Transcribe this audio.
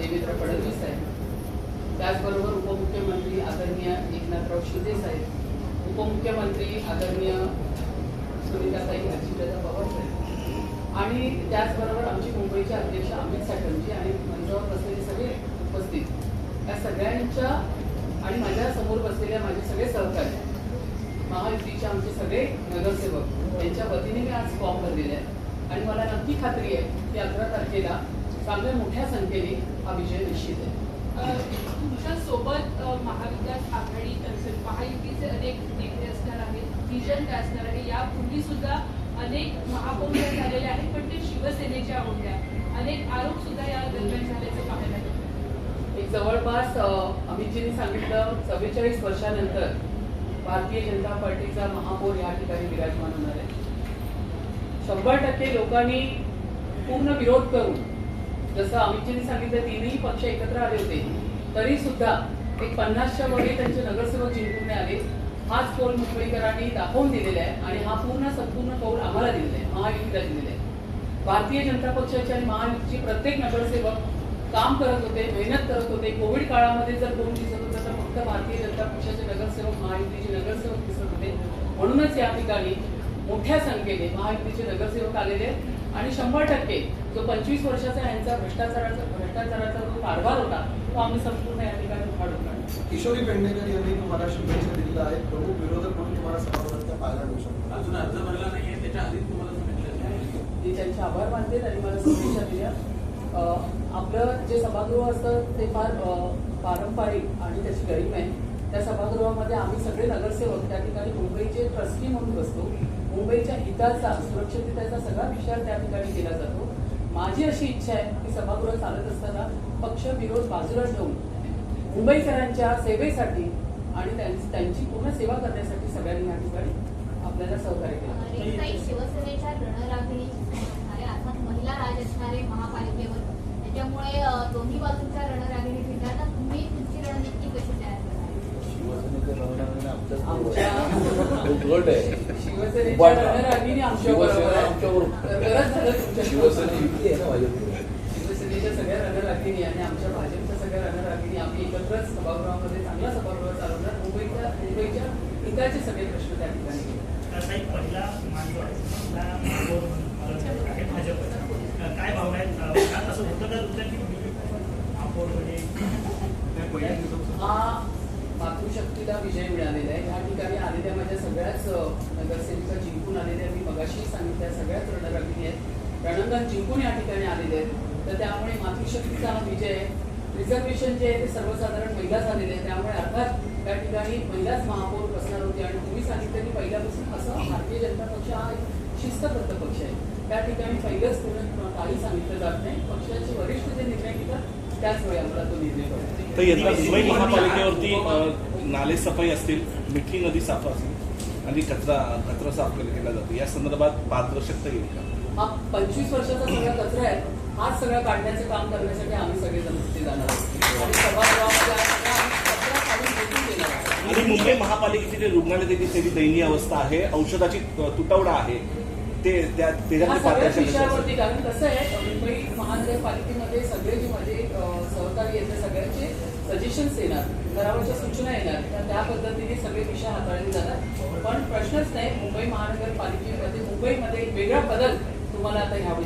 देवेंद्र फडणवीस साहेब, त्याचबरोबर उपमुख्यमंत्री आदरणीय एकनाथराव शिंदे साहेब, उपमुख्यमंत्री आदरणीय सुनीताताई अजितदादा पवार साहेब आणि त्याचबरोबर आमची मुंबईचे अध्यक्ष अमित साटमजी आणि मंचावर बसलेले सगळे उपस्थित या सगळ्यांच्या आणि माझ्या समोर बसलेल्या माझे सगळे सहकारी महायुतीचे आमचे सगळे नगरसेवक यांच्या वतीने मी आज फॉर्म भरलेले आहे आणि मला नक्की खात्री आहे की 11 तारखेला चांगल्या मोठ्या संख्येने हा विजय निश्चित आहे. तुमच्या सोबत महाविकास आघाडी असेल, महायुतीचे अनेक नेते असणार आहेत, विजन काय असणार आहे. यापूर्वी सुद्धा अनेक महापौर झालेले आहेत, पण ते शिवसेनेच्या होत्या. अनेक आरोप सुद्धा या दरम्यान झाल्याचं पाहायला मिळतं. एक जवळपास अमितजींनी सांगितलं 44 वर्षानंतर भारतीय जनता पार्टीचा महापौर या ठिकाणी विराजमान होणार आहे. 100% लोकांनी पूर्ण विरोध करून, जसं अमितजींनी सांगितलं 3ही पक्ष एकत्र आले होते, तरी सुद्धा एक 50च्या वर त्यांचे नगरसेवक जिंकून आले. हाच कौल मुंबईकरांनी दाखवून दिलेला आहे आणि हा संपूर्ण कौल आम्हाला दिलेला आहे, महायुतीला दिलेला आहे. भारतीय जनता पक्षाचे आणि महायुतीचे प्रत्येक नगरसेवक काम करत होते, मेहनत करत होते. कोविड काळामध्ये जर कोण दिसत होतं तर फक्त भारतीय जनता पक्षाचे नगरसेवक, महायुतीचे नगरसेवक दिसत होते. म्हणूनच या ठिकाणी मोठ्या संख्येने महायुतीचे नगरसेवक आलेले आहेत आणि 100% जो 25 वर्षाचा यांचा भ्रष्टाचाराचा जो कारभार होता तो आम्ही संपूर्ण या ठिकाणी उखाडून काढतो. किशोरी पेडणेकर यांनी तुम्हाला शुभेच्छा दिलेल्या आहेत. प्रमुख विरोधक म्हणून तुम्हाला सभागृहात पाहायला मिळू शकतो. अजून अर्ज भरला नाहीये, त्याच्या आधीच तुम्हाला शुभेच्छा. ते त्यांचे आभार मानते आणि मला शुभेच्छा दिल्या. आपलं जे सभागृह असतं ते फार पारंपरिक आणि त्याची गरिमा आहे. त्या सभागृहामध्ये आम्ही सगळे नगरसेवक त्या ठिकाणी मुंबईचे ट्रस्टी म्हणून बसतो. मुंबईच्या हिताचा, सुरक्षिततेचा सगळा विचार त्या ठिकाणी केला जातो. माझी अशी इच्छा आहे की सभागृह चालत असताना पक्ष विरोध बाजूला ठेवून मुंबईकरांच्या सेवेसाठी आणि त्यांची पूर्ण सेवा करण्यासाठी सगळ्यांनी या ठिकाणी आपल्याला सहकार्य केलं. शिवसेनेच्या रणरागिणीची अर्थात महिला राज असणारे महापालिकेवर, त्याच्यामुळे दोन्ही बाजूंच्या रणरागिणी फिरताना तुम्ही तुमची रणनीती कशी तयार करणार? शिवसेनेच्या रणरागिणी शिवसेनेच्या रणरागिणी शिवसेनेच्या सगळ्या रणरागिणी आणि आमच्या भाजपच्या सगळ्या रणरागिणी आम्ही एकत्रच सभागृहामध्ये चांगला सभागृह चालवणार. मुंबईच्या हिताचे सगळे प्रश्न त्या ठिकाणी पहिला आहे भाजपचा. काय भावना आहेत? असं होतं का तुमच्या की हा मातृशक्तीला विजय मिळालेला आहे. या ठिकाणी आलेल्या माझ्या सगळ्याच नगरसेविका जिंकून आलेल्या, मी मगाशी सांगितल्या सगळ्याच रणरागिणी आहेत, रणांगण जिंकून या ठिकाणी आलेले आहेत. तर त्यामुळे मातृशक्तीचा हा विजय आहे. रिझर्वेशन जे आहे ते सर्वसाधारण महिला झालेले आहे, त्यामुळे अर्थात त्या ठिकाणी महिलाच महापौर बसणार होती. आणि तुम्ही सांगितलं की पहिल्यापासून असं भारतीय जनता पक्ष हा एक शिस्तबद्ध पक्ष आहे. त्या ठिकाणी पहिलंच कोणी काही सांगितलं जात नाही. पक्षाचे वरिष्ठ जे निर्णय घेतात त्याच वेळी आम्हाला तो निर्णय करतो. तर यंदा मुंबई महापालिकेवरती नाले सफाई असतील, मिठी नदी साफ असेल आणि कचरा साफ केला जातो, या संदर्भात पारदर्शकता येईल का? हा 25 वर्षाचा सगळा कचरा आहे, हाच सगळं काढण्याचं काम करण्यासाठी आम्ही सगळेजण तिथे जाणार आहोत आणि सभागृहामध्ये कचरा काढून घेऊन गेला. आणि मुंबई महापालिकेची जे रुग्णालय त्याची दयनीय अवस्था आहे, औषधाची तुटवडा आहे, ते विषयावरती. कारण कसं आहे, मुंबई महानगरपालिकेमध्ये सगळे जे माझे सहकारी आहेत सगळ्यांचे सजेशन्स येणार, ठरावाच्या सूचना येणार, तर त्या पद्धतीने सगळे विषय हाताळले जातात. पण प्रश्नच नाही, मुंबई महानगरपालिकेमध्ये मुंबईमध्ये एक वेगळा बदल तुम्हाला आता ह्यावेळी